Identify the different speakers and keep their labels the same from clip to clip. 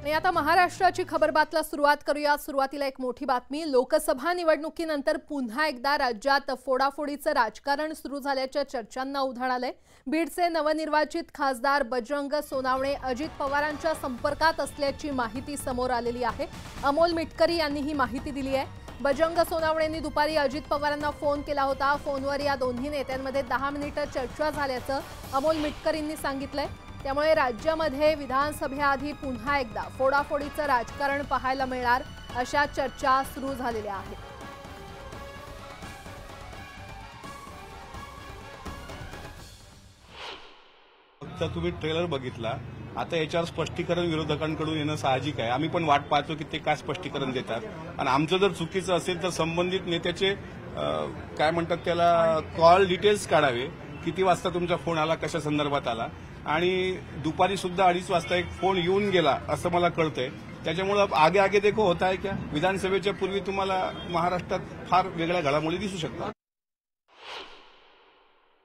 Speaker 1: आणि आता महाराष्ट्राची खबरबातला सुरुवात करूया। सुरुवातीला एक मोठी बातमी। लोकसभा निवडणुकीनंतर पुन्हा एकदा राज्यात फोडाफोडीचं राजकारण सुरू झाल्याच्या चर्चांना उधाण आलंय। बीडचे नवनिर्वाचित खासदार बजरंग सोनावणे अजित पवारांच्या संपर्कात असल्याची माहिती समोर आलेली आहे। अमोल मिटकरी यांनी ही माहिती दिली आहे। बजरंग सोनावणेंनी दुपारी अजित पवारांना फोन केला होता। फोनवर या दोन्ही नेत्यांमध्ये 10 मिनिटं चर्चा झाल्याचं अमोल मिटकरींनी सांगितलंय। त्यामुळे राज्यामध्ये विधानसभेआधी पुन्हा एकदा फोडाफोडीचं राजकारण पाहायला मिळणार अशा चर्चा सुरू झालेल्या आहेत।
Speaker 2: फक्त तुम्ही ट्रेलर बघितला, आता याच्यावर स्पष्टीकरण विरोधकांकडून येणं साहजिक आहे। आम्ही पण वाट पाहतो की ते काय स्पष्टीकरण देतात। आणि आमचं जर चुकीचं असेल तर संबंधित नेत्याचे काय म्हणतात त्याला कॉल डिटेल्स काढावे। किती वाजता तुमचा फोन आला, कशा संदर्भात आला, आणि दुपारी सुद्धा 2:30 वाजता एक फोन येऊन गेला असं मला कळतंय। त्याच्यामुळे आगे आगे देखो होता है क्या। विधानसभेच्या पूर्वी तुम्हाला महाराष्ट्रात फार वेगळ्या घडामोडी दिसू शकतात।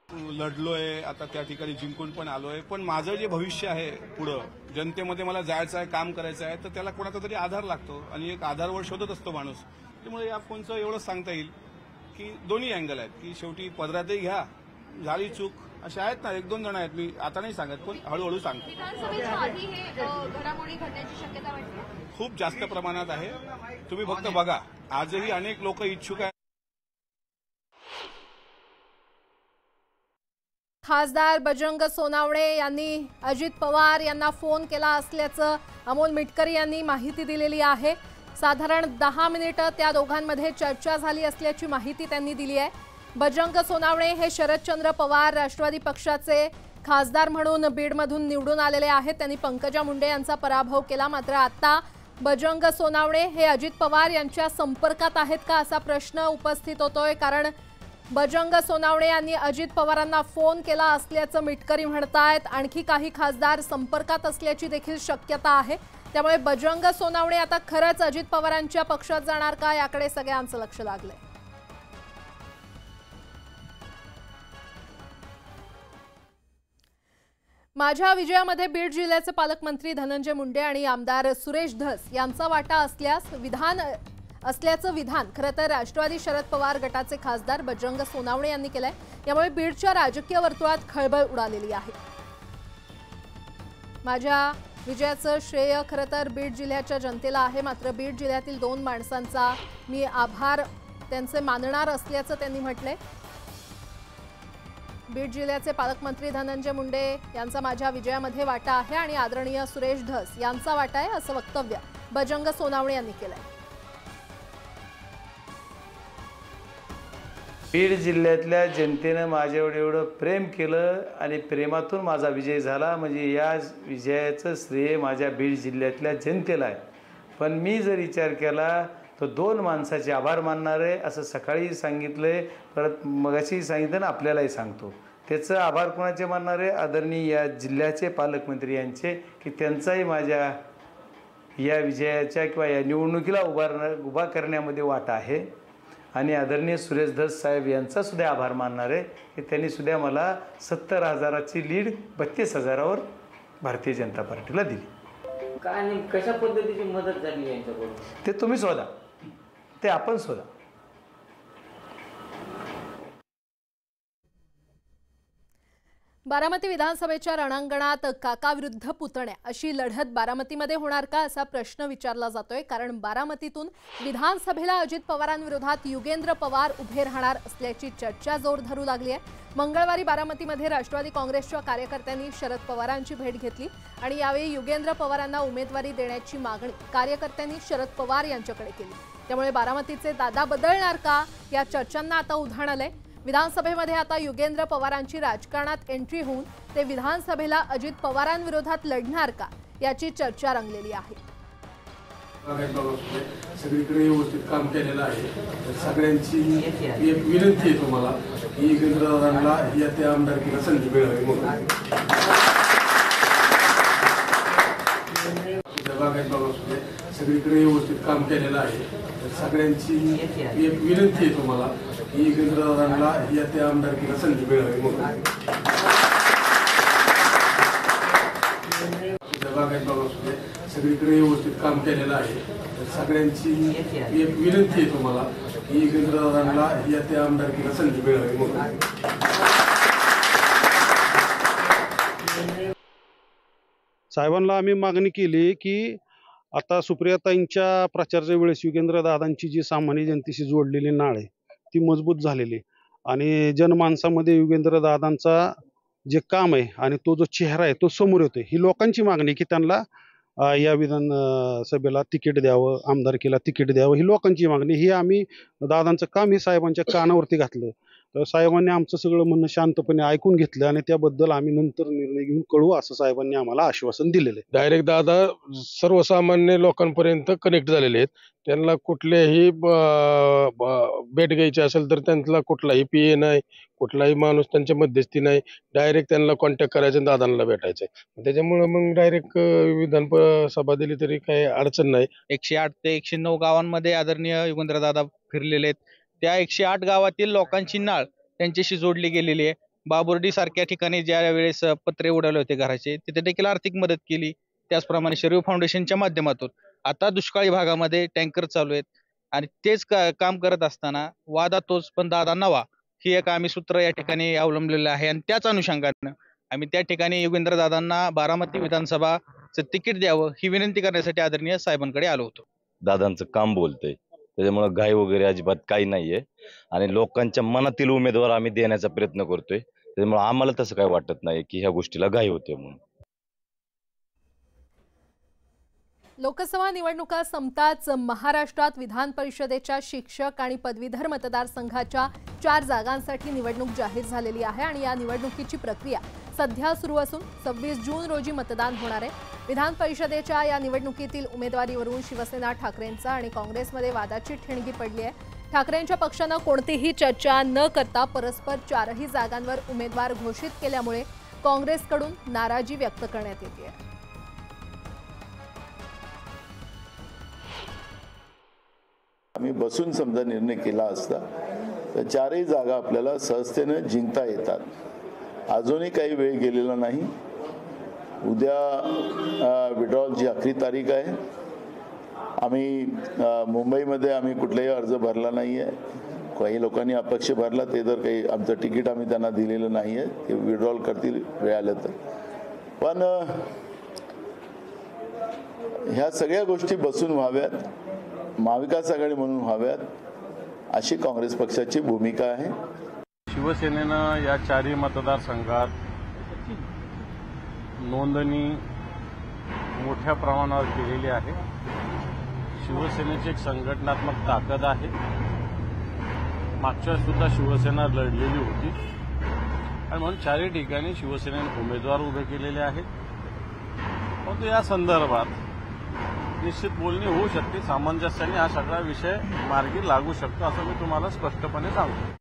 Speaker 2: लढलोय, आता त्या ठिकाणी जिंकून पण आलोय, पण माझं जे भविष्य आहे पुढं जनतेमध्ये मला जायचं आहे, काम करायचं आहे, तर त्याला कोणाचा तरी आधार लागतो आणि एक आधारवर शोधत असतो माणूस। त्यामुळे या फोनचं एवढंच सांगता येईल की दोन्ही अँगल आहेत, की शेवटी पदरातही घ्या, झाली चूक असे आहेत ना, 1-2 जण आहेत, मी आता नाही सांगत, पण हळूहळू सांगतो। खूप जास्त प्रमाणात आहे, तुम्ही फक्त बघा, आजही अनेक लोक इच्छुक आहेत।
Speaker 1: खासदार बजरंग सोनावणे यांनी अजित पवार यांना फोन केला असल्याचं अमोल मिटकरी यांनी माहिती दिलेली आहे। साधारण 10 मिनिटं त्या दोघांमध्ये चर्चा झाली असल्याची माहिती त्यांनी दिली आहे। बजरंग सोनावणे हे शरदचंद्र पवार राष्ट्रवादी पक्षाचे खासदार म्हणून बीडमधून निवडून आलेले आहेत। त्यांनी पंकजा मुंडे यांचा पराभव केला। मात्र आता बजरंग सोनावणे हे अजित पवार यांच्या संपर्कात आहेत का असा प्रश्न उपस्थित होतोय, कारण बजरंग सोनावणे यांनी अजित पवारांना फोन केला असल्याचं मिटकरी म्हणतायत। आणखी काही खासदार संपर्कात असल्याची देखील शक्यता आहे। त्यामुळे बजरंग सोनावणे आता खरंच अजित पवारांच्या पक्षात जाणार का याकडे सगळ्यांचं लक्ष लागलंय। माझ्या विजयामध्ये बीड जिल्ह्याचे पालकमंत्री धनंजय मुंडे आणि आमदार सुरेश धस यांचा वाटा असल्याचं विधान खरं तर राष्ट्रवादी शरद पवार गटाचे खासदार बजरंग सोनावणे यांनी केलंय। यामुळे बीडच्या राजकीय वर्तुळात खळबळ उडालेली आहे। माझ्या विजयाचं श्रेय खरं तर बीड जिल्ह्याच्या जनतेला आहे। मात्र बीड जिल्ह्यातील 2 माणसांचा मी आभार त्यांचे मानणार असल्याचं त्यांनी म्हटलंय। बीड जिल्ह्याचे पालकमंत्री धनंजय मुंडे यांचा माझ्या विजयामध्ये वाटा आहे आणि आदरणीय सुरेश धस यांचा वाटा आहे असं वक्तव्य बजरंग सोनावणे यांनी केलंय।
Speaker 3: बीड जिल्ह्यातल्या जनतेने माझ्यावर एवढं प्रेम केलं आणि प्रेमातून माझा विजय झाला, म्हणजे या विजयाचं श्रेय माझ्या बीड जिल्ह्यातल्या जनतेला आहे। पण मी जर विचार केला तर 2 माणसाचे आभार मानणार आहे असं सकाळी सांगितलंय, परत मगाशी सांगितलं ना, आपल्यालाही सांगतो। त्याचं आभार कोणाचे मानणार आहे? आदरणीय या जिल्ह्याचे पालकमंत्री यांचे, की त्यांचाही माझ्या या विजयाच्या किंवा या निवडणुकीला उभा करण्यामध्ये वाटा आहे। आणि आदरणीय सुरेश धस साहेब यांचा सुद्धा आभार मानणार आहे की त्यांनी सुद्धा मला 70,000ची लीड 32,000वर भारतीय जनता पार्टीला दिली।
Speaker 4: काय नाही, कशा पद्धतीची मदत झाली यांच्याकडून
Speaker 3: ते तुम्ही शोधा, ते आपण शोधा।
Speaker 1: बारामती विधानसभेच्या रणांगणात काका विरुद्ध पुतण्या अशी लढत बारामतीमध्ये होणार का असा प्रश्न विचारला जातोय, कारण बारामतीतून विधानसभेला अजित पवारांविरोधात युगेंद्र पवार उभे राहणार असल्याची चर्चा जोर धरू लागली आहे। मंगळवारी बारामतीमध्ये राष्ट्रवादी काँग्रेसच्या कार्यकर्त्यांनी शरद पवारांची भेट घेतली आणि यावेळी युगेंद्र पवारांना उमेदवारी देण्याची मागणी कार्यकर्त्यांनी शरद पवार यांच्याकडे केली। त्यामुळे बारामतीचे दादा बदलणार का या चर्चांना आता उधाण आलंय। विधानसभेमध्ये आता युगेंद्र पवारांची राजकारणात एंट्री होऊन ते विधानसभेला अजित पवारांविरोधात लढणार का याची चर्चा रंगलेली आहे।
Speaker 5: सगळीकडे व्यवस्थित काम केलेलं आहे। सगळ्यांची एक विनंती आहे तुम्हाला की युगेंद्रदादांना या त्या आमदारकीला संधी मिळावी म्हणून। सगळीकडे व्यवस्थित काम केलेलं आहे। सगळ्यांची एक विनंती आहे तुम्हाला की युगेंद्रदादांना या त्या आमदारकीला संधी मिळावी म्हणून। सगळीकडे व्यवस्थित काम केलेलं आहे. तर सगळ्यांची एक विनंती आहे तुम्हाला की योगेंद्रदादांना या त्या आमदारकीला संधी मिळावी म्हणून.
Speaker 6: साहेबांना आम्ही मागणी केली की आता सुप्रियाताईंच्या प्रचाराच्या वेळेस योगेंद्रदादांची जी सामान्य जनतेशी जोडलेली नाळ आहे ती मजबूत झालेली आणि जनमानसामध्ये योगेंद्रदादांचा जे काम आहे आणि तो जो चेहरा आहे तो समोर येतोय. ही लोकांची मागणी की त्यांना या विधानसभेला तिकीट द्यावं, आमदारकीला तिकीट द्यावं, ही लोकांची मागणी. ही आम्ही दादांचं काम हे साहेबांच्या कानावरती घातलं. तर साहेबांनी आमचं सगळं म्हणणं शांतपणे ऐकून घेतलं आणि त्याबद्दल आम्ही नंतर निर्णय घेऊन कळवू असं साहेबांनी आम्हाला आश्वासन दिलेलं आहे.
Speaker 7: डायरेक्ट दादा सर्वसामान्य लोकांपर्यंत कनेक्ट झालेले आहेत. त्यांना कुठल्याही भेट घ्यायची असेल तर त्यांना कुठलाही PA नाही, कुठलाही माणूस त्यांच्या मध्यस्थी नाही. डायरेक्ट त्यांना कॉन्टॅक्ट करायचं आणि दादांना भेटायचंय. त्याच्यामुळे मग डायरेक्ट विधानसभा दिली तरी काही अडचण नाही.
Speaker 8: 108 ते 109 गावांमध्ये आदरणीय योगेंद्रदादा फिरलेले आहेत. त्या 108 गावातील लोकांची नाळ त्यांच्याशी जोडली गेलेली आहे. बाबुर्डी सारख्या ठिकाणी ज्या वेळेस पत्रे उडाले होते घराचे तिथे देखील आर्थिक मदत केली. त्याचप्रमाणे शरीफ फाउंडेशनच्या माध्यमातून आता दुष्काळी भागामध्ये टँकर चालू आहेत आणि तेच काम करत असताना वादा तोच पण दादा नवा ही एक आम्ही सूत्र या ठिकाणी अवलंबलेलं आहे आणि त्याच अनुषंगानं आम्ही त्या ठिकाणी योगेंद्रदादांना बारामती विधानसभाचं तिकीट द्यावं ही विनंती करण्यासाठी आदरणीय साहेबांकडे आलो होतो.
Speaker 9: दादांचं काम बोलतंय त्याच्यामुळे घाई वगैरे अजिबात काही नाहीये आणि लोकांच्या मनातील उमेदवार आम्ही देण्याचा प्रयत्न करतोय. त्याच्यामुळे आम्हाला तसं काही वाटत नाही की ह्या गोष्टीला घाई होते म्हणून.
Speaker 1: लोकसभा निवडणुका संपताच महाराष्ट्रात विधान परिषदेच्या शिक्षक आणि पदवीधर मतदारसंघाच्या 4 जागांसाठी निवडणूक जाहीर झालेली आहे आणि या निवडणुकीची प्रक्रिया सध्या सुरू असून 26 जून रोजी मतदान होणार आहे. विधान परिषदेच्या या निवडणुकीतील उमेदवारीवरून शिवसेना ठाकरेंचा आणि काँग्रेसमध्ये वादाची ठिणगी पडली आहे. ठाकरेंच्या पक्षानं कोणतीही चर्चा न करता परस्पर 4ही जागांवर उमेदवार घोषित केल्यामुळे काँग्रेसकडून नाराजी व्यक्त करण्यात येते आहे.
Speaker 10: आम्ही बसून समजा निर्णय केला असता तर 4ही जागा आपल्याला सहजतेने जिंकता येतात. अजूनही काही वेळ गेलेला नाही. उद्या विड्रॉलची आखरी तारीख आहे. आम्ही मुंबईमध्ये आम्ही कुठलाही अर्ज भरला नाही आहे. काही लोकांनी अपक्ष भरला ते तर काही आमचं तिकीट आम्ही त्यांना दिलेलं नाही आहे. ते विड्रॉल करतील वेळ आलं तर. पण ह्या सगळ्या गोष्टी बसून व्हाव्यात, महाविकास आघाडी म्हणून व्हाव्यात अशी काँग्रेस पक्षाची भूमिका आहे.
Speaker 2: शिवसेनेनं या 4ही मतदारसंघात नोंदणी मोठ्या प्रमाणावर केलेली आहे. शिवसेनेची एक संघटनात्मक ताकद आहे. मागच्या सुद्धा शिवसेना लढलेली होती आणि म्हणून 4ही ठिकाणी शिवसेनेने उमेदवार उभे केलेले आहेत. परंतु या संदर्भात निश्चित बोलणी होऊ शकते. सामंजस्याने हा सगळा विषय मार्गी लागू शकतो असं मी तुम्हाला स्पष्टपणे सांगतो.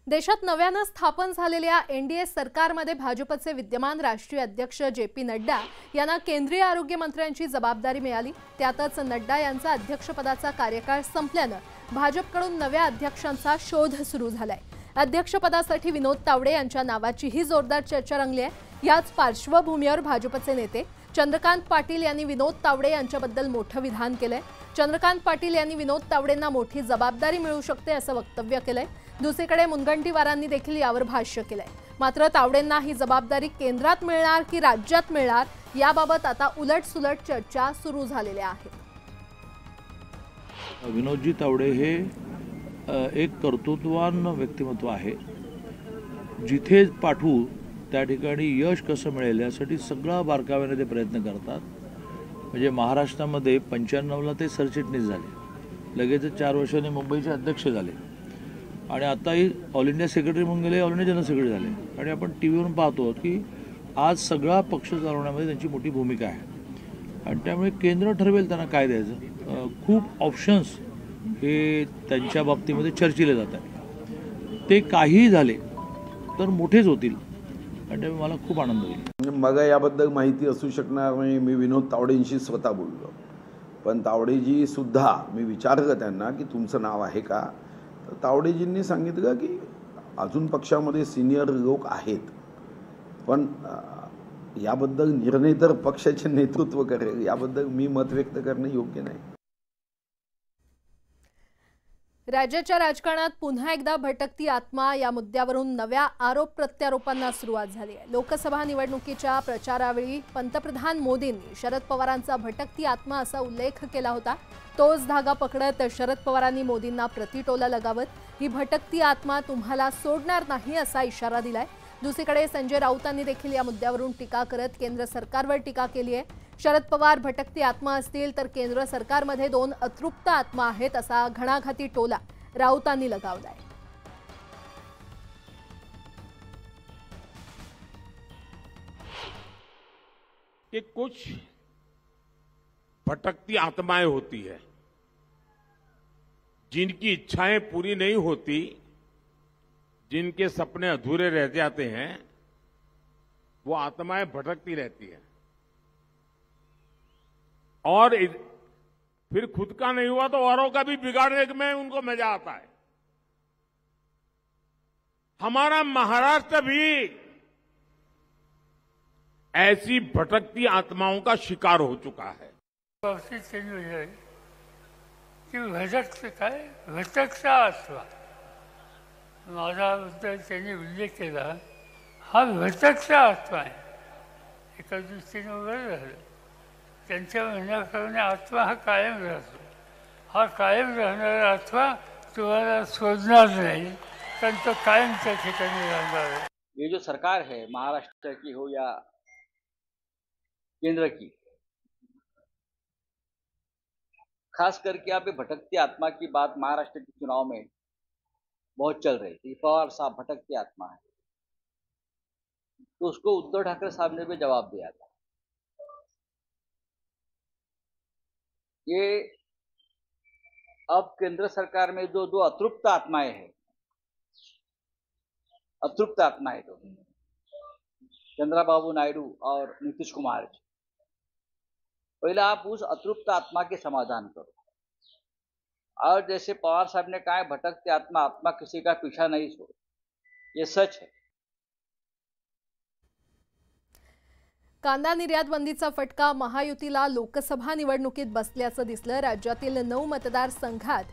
Speaker 1: देशात नव्यानं स्थापन झालेल्या NDA सरकारमध्ये भाजपचे विद्यमान राष्ट्रीय अध्यक्ष JP नड्डा यांना केंद्रीय आरोग्य मंत्र्यांची जबाबदारी मिळाली. त्यातच नड्डा यांचा अध्यक्षपदाचा कार्यकाळ संपल्यानं भाजपकडून नव्या अध्यक्षांचा शोध सुरू झालाय. अध्यक्षपदासाठी विनोद तावडे यांच्या नावाचीही जोरदार चर्चा रंगली आहे. याच पार्श्वभूमीवर भाजपचे नेते चंद्रकांत पाटील यांनी विनोद तावडे यांच्याबद्दल मोठं विधान केलंय. चंद्रकांत पाटील यांनी विनोद तावडेंना मोठी जबाबदारी मिळू शकते असं वक्तव्य केलंय. दुसरीकडे मुनगंटीवारांनी देखील यावर भाष्य केलंय. मात्र तावडेंना ही जबाबदारी केंद्रात मिळणार की राज्यात मिळणार याबाबत आता उलटसुलट चर्चा सुरू झालेल्या आहेत.
Speaker 11: विनोदजी तावडे हे एक कर्तृत्ववान व्यक्तिमत्व आहे. जिथे पाठवू त्या ठिकाणी यश कसं मिळेल यासाठी सगळा बारकाव्याने ते प्रयत्न करतात. म्हणजे महाराष्ट्रामध्ये 95ला ते सरचिटणीस झाले, लगेच 4 वर्षांनी मुंबईचे अध्यक्ष झाले आणि आताही ऑल इंडिया सेक्रेटरी म्हणून गेले, ऑल इंडिया जनरल सेक्रेटरी झाले. आणि आपण TVवरून पाहतो की आज सगळा पक्ष चालवण्यामध्ये त्यांची मोठी भूमिका आहे आणि त्यामुळे केंद्र ठरवेल त्यांना काय द्यायचं. खूप ऑप्शन्स हे त्यांच्या बाबतीमध्ये चर्चिले जातात. ते काहीही झाले तर मोठेच होतील आणि त्यामुळे मला खूप आनंद होईल.
Speaker 12: मला याबद्दल माहिती असू शकणार नाही. मी विनोद तावडेंशी स्वतः बोललो, पण तावडेजी सुद्धा मी विचारलं त्यांना की तुमचं नाव आहे का, तर तावडेजींनी सांगितलं की अजून पक्षामध्ये सिनियर लोक आहेत पण याबद्दल निर्णय तर पक्षाचे नेतृत्व करेल, याबद्दल मी मत व्यक्त करणे योग्य नाही.
Speaker 1: राज्याच्या राजकारणात पुन्हा एकदा भटकती आत्मा या मुद्द्यावरून नव्या आरोप प्रत्यारोपांना सुरुवात झाली आहे. लोकसभा निवडणुकीच्या प्रचारावेळी पंतप्रधान मोदींनी शरद पवारांचा भटकती आत्मा असा उल्लेख केला होता. तोच धागा पकडत शरद पवारांनी मोदींना प्रतिटोला लगावत ही भटकती आत्मा तुम्हाला सोडणार नाही असा इशारा दिलाय. दुसरीकडे संजय राऊतांनी देखील या मुद्द्यावरून टीका करत केंद्र सरकारवर टीका केली आहे. शरद पवार भटकती आत्मा असतील तर केंद्र सरकारमध्ये 2 अतृप्त आत्मा आहेत असा घणाघाती टोला राऊतांनी लगावलाय.
Speaker 13: कि कुछ भटकती आत्माएं होती है, जिनकी इच्छाएं पूरी नहीं होती, जिनके सपने अधूरे रह जाते हैं, वो आत्माएं भटकती रहती है और फिर खुद का नहीं हुआ तो औरों का भी बिगाड़ने में उनको मजा आता है. हमारा महाराष्ट्र भी ऐसी भटकती आत्माओं का शिकार हो चुका है.
Speaker 14: भटकता आत्मा माझ्याबद्दल त्यांनी उल्लेख केला. हा भटकता आत्मा आहे. एका दृष्टीने बरं झालं. त्यांच्या म्हणण्याप्रमाणे आत्मा हा कायम राहतो. हा कायम राहणारा आत्मा तुम्हाला सोडणार नाही, कारण तो कायम त्या ठिकाणी राहणार आहे.
Speaker 15: ये जो सरकार है, महाराष्ट्र की हो या केंद्र की, खास करके यहाँ पे भटकती आत्मा की बात महाराष्ट्र के चुनाव में बहुत चल रही थी. पवार साहब भटकती आत्मा है, तो उसको उद्धव ठाकरे साहब ने भी जवाब दिया था. ये अब केंद्र सरकार में जो 2 अतृप्त आत्माएं हैं, अतृप्त आत्माएं तो चंद्रबाबू नायडू और नीतीश कुमार, पहले आप उस अतृप्त आत्मा के समाधान करो. और जैसे पवार साहब ने कहा है, भटकते आत्मा, आत्मा किसी का पीछा नहीं छोड़, ये सच है.
Speaker 1: कांदा निर्यात बंदीचा फटका महायुतीला लोकसभा निवडणुकीत बसल्याचं दिसलं. राज्यातील 9 मतदारसंघात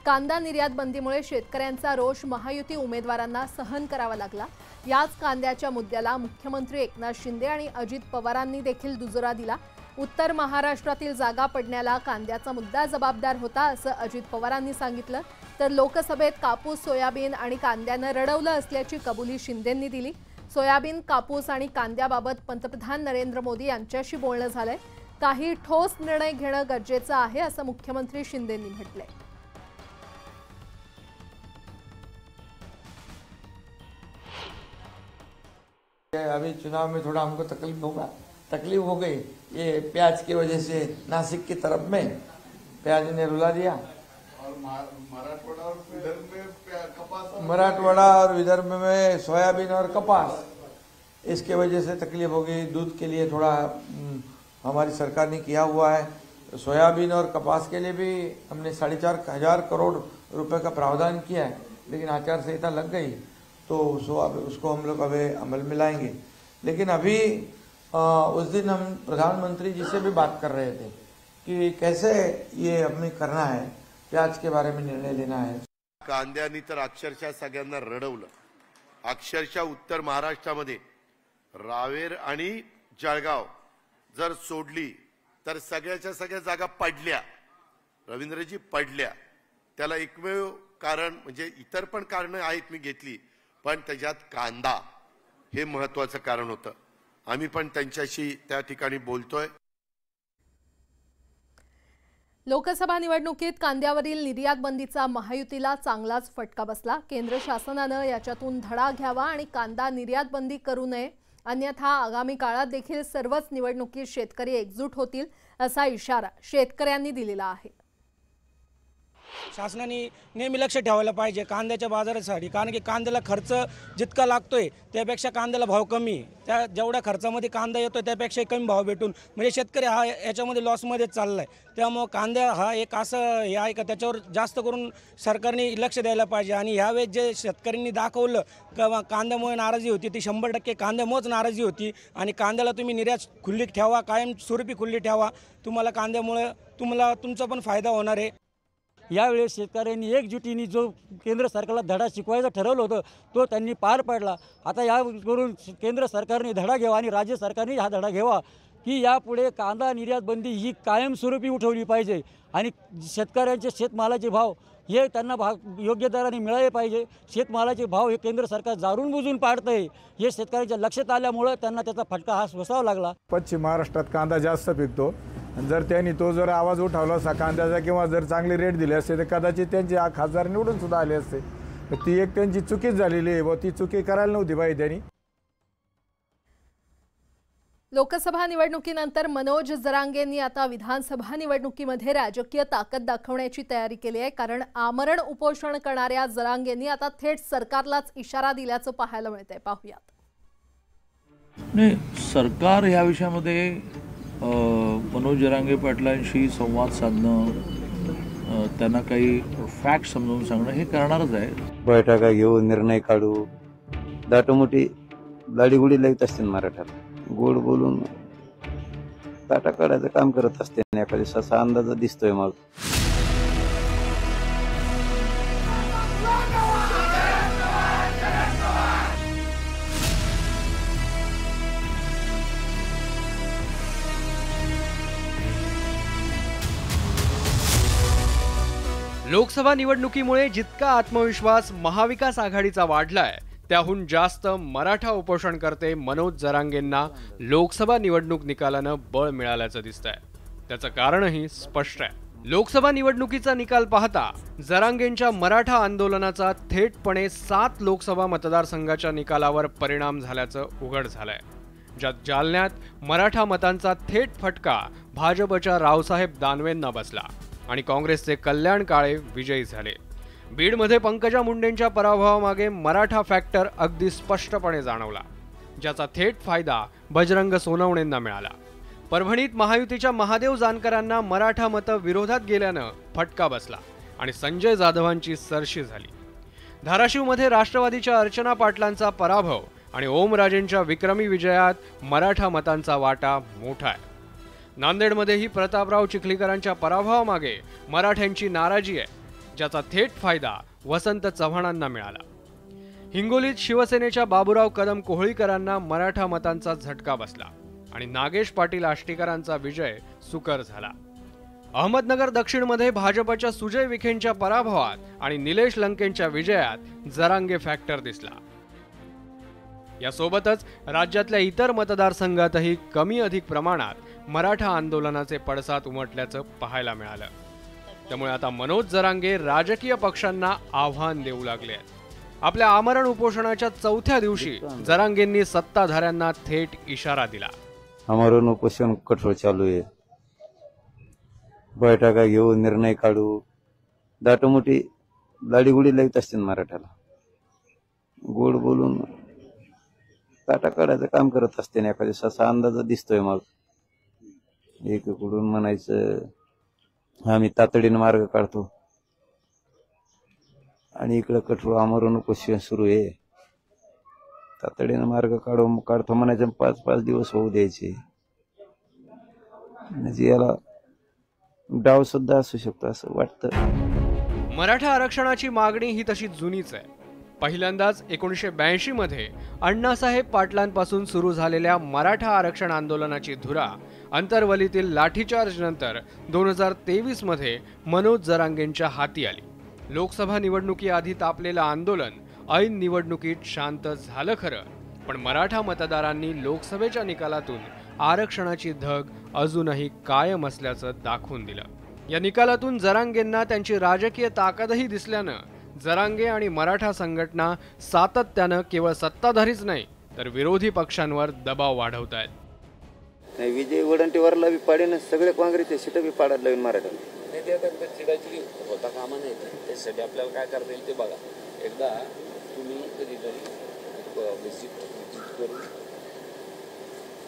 Speaker 1: कांदा निर्यात बंदीमुळे शेतकऱ्यांचा रोष महायुती उमेदवारांना सहन करावा लागला. याच कांद्याच्या मुद्द्याला मुख्यमंत्री एकनाथ शिंदे आणि अजित पवारांनी देखील दुजोरा दिला. उत्तर महाराष्ट्रातील जागा पडण्याला कांद्याचा मुद्दा जबाबदार होता असं अजित पवारांनी सांगितलं. तर लोकसभेत कापूस, सोयाबीन आणि कांद्यानं रडवलं असल्याची कबुली शिंदेंनी दिली. सोयाबीन, कापूस आणि कांद्याबाबत पंतप्रधान नरेंद्र मोदी यांच्याशी बोलणं झालंय. काही ठोस निर्णय घेणं गरजेचं आहे असं मुख्यमंत्री शिंदेंनी म्हटलंय.
Speaker 16: अभी चुनाव में थोड़ा हमको तकलीफ हो गई. ये प्याज की वजह से नासिक की तरफ में प्याज ने रुला दिया. मराठवाड़ा और विदर्भ में सोयाबीन और कपास, इसके वजह से तकलीफ हो गई. दूध के लिए थोड़ा हमारी सरकार ने किया हुआ है. सोयाबीन और कपास के लिए भी हमने 4,500 करोड़ रुपए का प्रावधान किया है, लेकिन आचार संहिता लग गई तो उसको हम लोग अभी अमल में लाएंगे. लेकिन अभी उस दिन हम प्रधानमंत्री जी से भी बात कर रहे थे कि कैसे ये हमें करना है, प्याज के बारे में निर्णय लेना है.
Speaker 17: कांद्यानी तर अक्षरशः सगळ्यांना रडवलं. अक्षरशः उत्तर महाराष्ट्रामध्ये रावेर आणि जळगाव जर सोडली तर सगळ्याच्या सगळ्या जागा पडल्या, रवींद्रजी पडल्या. त्याला एकमेव कारण म्हणजे इतर पण कारणं आहेत मी घेतली, पण त्याच्यात कांदा हे महत्वाचं कारण होतं. आम्ही पण त्यांच्याशी त्या ठिकाणी बोलतोय.
Speaker 1: लोकसभा निवडणुकीत कांद्यावरील निर्यात बंदीचा महायुतीला चांगलाच फटका बसला. केंद्र शासनानं याच्यातून धडा घ्यावा आणि कांदा निर्यात बंदी करू नये, अन्यथा आगामी काळात देखील सर्वच निवडणुकीत शेतकरी एकजूट होतील असा इशारा शेतकऱ्यांनी दिलेला आहे.
Speaker 18: शासनाने नेहमी लक्ष ठेवायला पाहिजे कांद्याच्या बाजारासाठी, कारण की कांद्याला खर्च जितका लागतोय त्यापेक्षा कांद्याला भाव कमी आहे. त्या जेवढ्या खर्चामध्ये कांदा येतो त्यापेक्षा कमी भाव भेटून म्हणजे शेतकरी हा याच्यामध्ये लॉसमध्येच चालला आहे. त्यामुळं कांदा हा एक असं हे आहे का त्याच्यावर जास्त करून सरकारने लक्ष द्यायला पाहिजे. आणि ह्यावेळेस जे शेतकऱ्यांनी दाखवलं का कांद्यामुळे नाराजी होती ती 100% कांद्यामुळेच नाराजी होती. आणि कांद्याला तुम्ही निर्यात खुल्ली ठेवा, कायमस्वरूपी खुल्ली ठेवा, तुम्हाला कांद्यामुळे तुमचा पण फायदा होणार आहे.
Speaker 19: यावेळेस शेतकऱ्यांनी एकजुटीने जो केंद्र सरकारला धडा शिकवायचं ठरवलं होतं तो त्यांनी पार पाडला. आता यावरून केंद्र सरकारने धडा घ्यावा आणि राज्य सरकारने हा धडा घ्यावा की यापुढे कांदा निर्यात बंदी ही कायमस्वरूपी उठवली पाहिजे आणि शेतकऱ्यांचे शेतमालाचे भाव हे त्यांना योग्य दराने मिळाले पाहिजे. शेतमालाचे भाव हे केंद्र सरकार जाणून बुजून पाडतं आहे हे शेतकऱ्यांच्या लक्षात आल्यामुळं त्यांना त्याचा फटका हा सोसावा लागला.
Speaker 20: पश्चिम महाराष्ट्रात कांदा जास्त पिकतो. जर त्यांनी तो जर आवाज उठवला असता कांद्याचा किंवा जर चांगले रेट दिले असते तर कदाचित त्यांचे खासदार निवडून सुद्धा आले असते. तर ती एक त्यांची चुकीच झालेली आहे व ती चुकी करायला नव्हती पाहिजे त्यांनी.
Speaker 1: लोकसभा निवडणुकीनंतर मनोज जरांगेंनी आता विधानसभा निवडणुकीमध्ये राजकीय ताकद दाखवण्याची तयारी केली आहे. कारण आमरण उपोषण करणाऱ्या जरांगेंनी आता थेट सरकारलाच इशारा दिल्याचं पाहायला मिळतंय. पाहूयात.
Speaker 11: नाही, सरकार ह्या विषयामध्ये मनोज जरांगे पाटलांशी संवाद साधणं, त्यांना काही फॅक्ट समजावून सांगणं हे करणारच आहे.
Speaker 21: बैठका घेऊन निर्णय काढू, दाटोमोठी लाडीगुडी लावत असते मराठ्याला, गोड बोलून ताटा काढायचं काम करत असते. एखाद्या दिवसाचा अंदाज दिसतोय. मग
Speaker 22: लोकसभा निवडणुकीमुळे जितका आत्मविश्वास महाविकास आघाडीचा वाढलाय त्याहून जास्त मराठा उपोषणकर्ते मनोज जरांगेंना लोकसभा निवडणूक निकालानं बळ मिळाल्याचं दिसतंय. त्याचं कारणही स्पष्ट आहे. लोकसभा निवडणुकीचा निकाल पाहता जरांगेंच्या मराठा आंदोलनाचा थेटपणे 7 लोकसभा मतदारसंघाच्या निकालावर परिणाम झाल्याचं उघड झालंय. ज्यात जालन्यात मराठा मतांचा थेट फटका भाजपच्या रावसाहेब दानवेंना बसला आणि काँग्रेसचे कल्याण काळे विजयी झाले. बीडमध्ये पंकजा मुंडेंच्या पराभवामागे मराठा फॅक्टर अगदी स्पष्टपणे जाणवला, ज्याचा थेट फायदा बजरंग सोनवणेंना मिळाला. परभणीत महायुतीच्या महादेव जानकरांना मराठा मतं विरोधात गेल्यानं फटका बसला आणि संजय जाधवांची सरशी झाली. धाराशिवमध्ये राष्ट्रवादीच्या अर्चना पाटलांचा पराभव आणि ओमराजेंच्या विक्रमी विजयात मराठा मतांचा वाटा मोठा आहे. नांदेडमध्येही प्रतापराव चिखलीकरांच्या पराभवामागे मराठ्यांची नाराजी आहे, ज्याचा थेट फायदा वसंत चव्हाणांना मिळाला. हिंगोलीत शिवसेनेच्या बाबूराव कदम कोहळीकरांना मराठा मतांचा झटका बसला आणि नागेश पाटील आष्टीकरांचा विजय सुकर झाला. अहमदनगर दक्षिणमध्ये भाजपच्या सुजय विखेंच्या पराभवात आणि निलेश लंकेंच्या विजयात जरांगे फॅक्टर दिसला. यासोबतच राज्यातल्या इतर मतदारसंघातही कमी अधिक प्रमाणात मराठा आंदोलनाचे पडसाद उमटल्याचं पाहायला मिळालं. त्यामुळे आता मनोज जरांगे राजकीय पक्षांना आव्हान देऊ लागले आहेत. आपल्या आमरण उपोषणाच्या 4थ्या दिवशी जरांगेंनी सत्ताधाऱ्यांना थेट इशारा दिला.
Speaker 21: आमरण उपोषण कठोर चालू आहे. बैठका घेऊन निर्णय काढू, दाटोमोठी लाडीगुडी लावत असते मराठ्याला, गोड बोलून ताटा काढायचं काम करत असते. एखाद्या दिवसाचा अंदाज दिसतोय. मग एकीकडून म्हणायचं आम्ही तातडीनं मार्ग काढतो आणि इकडं कठोर आमरण उपोषण सुरू आहे. तातडीनं मार्ग काढतो म्हणायचं, 5-5 दिवस होऊ द्यायचे. म्हणजे याला डाव सुद्धा असू शकतो असं वाटतं.
Speaker 22: मराठा आरक्षणाची मागणी ही तशी जुनीच आहे. पहिल्यांदाच 1982 मध्ये अण्णासाहेब पाटलांपासून सुरू झालेल्या मराठा आरक्षण आंदोलनाची धुरा अंतरवलीतील लाठीचार्ज नंतर 2023 मध्ये मनोज जरांगेंच्या हाती आली. लोकसभा निवडणुकीआधी तापलेलं आंदोलन ऐन निवडणुकीत शांत झालं खरं, पण मराठा मतदारांनी लोकसभेच्या निकालातून आरक्षणाची धग अजूनही कायम असल्याचं दाखवून दिलं. या निकालातून जरांगेंना त्यांची राजकीय ताकदही दिसल्यानं जरांगे आणि मराठा संघटना सातत्यानं केवळ सत्ताधारीच नाही तर विरोधी पक्षांवर दबाव वाढवत आहेत.
Speaker 21: विजय वडंटीवारला बी पाडेन, सगळे काँग्रेसचे सीट बी पाडायला लावून मराठा
Speaker 3: नाही ते आता चिडाचिडी होता कामा नाही. त्यासाठी आपल्याला काय करता येईल ते बघा. एकदा तुम्ही कधीतरी विजिट करून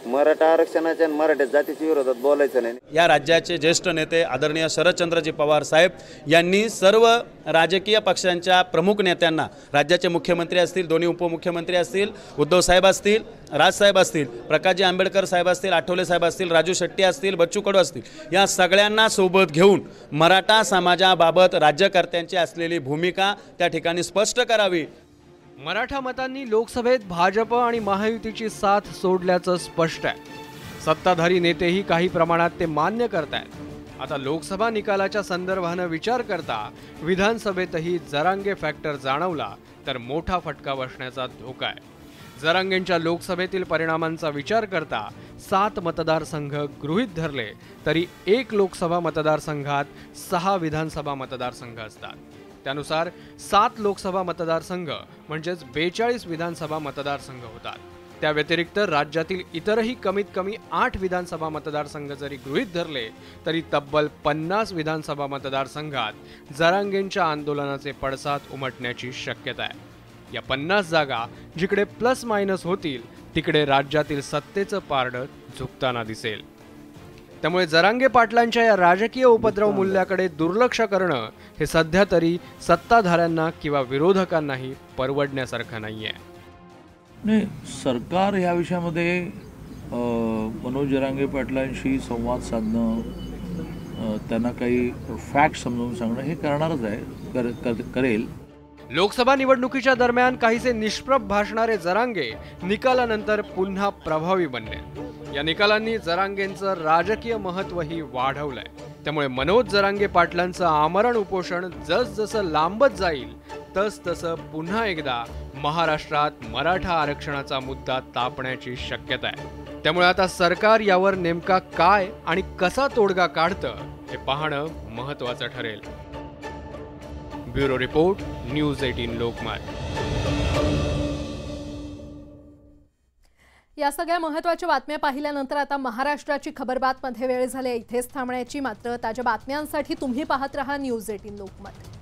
Speaker 21: मराठा आरक्षणाच्या आणि मराठा जातीच्या विरोधात बोलायचं नाही.
Speaker 4: या राज्याचे ज्येष्ठ नेते आदरणीय शरदचंद्रजी पवार साहेब यांनी सर्व राजकीय पक्षांच्या प्रमुख नेत्यांना, राज्याचे मुख्यमंत्री असतील, दोन्ही उपमुख्यमंत्री असतील, उद्धव साहेब असतील, राजसाहेब असतील, प्रकाशजी आंबेडकर साहेब असतील, आठवले साहेब असतील, राजू शेट्टी असतील, बच्चू कडू असतील, या सगळ्यांना सोबत घेऊन मराठा समाजाबाबत राज्यकर्त्यांची असलेली भूमिका त्या ठिकाणी स्पष्ट करावी.
Speaker 22: मराठा मतांनी लोकसभेत भाजप आणि महायुतीची साथ सोडल्याचं स्पष्ट आहे. सत्ताधारी नेतेही काही प्रमाणात ते मान्य करतायत. आता लोकसभा निकालाच्या संदर्भानं विचार करता विधानसभेतही जरांगे फॅक्टर जाणवला तर मोठा फटका बसण्याचा धोका आहे. जरांगेंच्या लोकसभेतील परिणामांचा विचार करता 7 मतदारसंघ गृहीत धरले तरी 1 लोकसभा मतदारसंघात 6 विधानसभा मतदारसंघ असतात. त्यानुसार 7 लोकसभा मतदारसंघ म्हणजेच 42 विधानसभा मतदारसंघ होतात. त्या व्यतिरिक्त राज्यातील इतरही कमीत कमी 8 विधानसभा मतदारसंघ जरी गृहीत धरले तरी तब्बल 50 विधानसभा मतदारसंघात जरांगेंच्या आंदोलनाचे पडसाद उमटण्याची शक्यता आहे. या 50 जागा जिकडे प्लस मायनस होतील तिकडे राज्यातील सत्तेचं पारडं झुकताना दिसेल. त्यामुळे जरांगे पाटलांच्या या राजकीय उपद्रव मूल्याकडे दुर्लक्ष करणं हे सध्या तरी सत्ताधाऱ्यांना किंवा विरोधकांनाही परवडण्यासारखं नाहीये.
Speaker 11: नाही, सरकार ह्या विषयामध्ये मनोज जरांगे पाटलांशी संवाद साधणं, त्यांना काही फॅक्ट समजावून सांगणं हे करणारच आहे, करेल.
Speaker 22: लोकसभा निवडणुकीच्या दरम्यान काहीसे निष्प्रभ भासणारे जरांगे निकालानंतर पुन्हा प्रभावी बनले. या निकालांनी जरांगेंचं राजकीय महत्त्वही वाढवलंय. त्यामुळे मनोज जरांगे पाटलांचं आमरण उपोषण जसजसं लांबत जाईल तसतसं पुन्हा एकदा महाराष्ट्रात मराठा आरक्षणाचा मुद्दा तापण्याची शक्यता आहे. त्यामुळे आता सरकार यावर नेमका काय आणि कसा तोडगा काढतं हे पाहणं महत्त्वाचं ठरेल. Bureau report, news 18 Lokmat.
Speaker 1: या सगळ्या महत्त्वाच्या बातम्या पाहिल्यानंतर आता महाराष्ट्राची खबरबातमध्ये वेळ झाली इथेच थांबण्याची. मात्र ताज्या बातम्यांसाठी तुम्ही पाहत रहा न्यूज 18 लोकमत.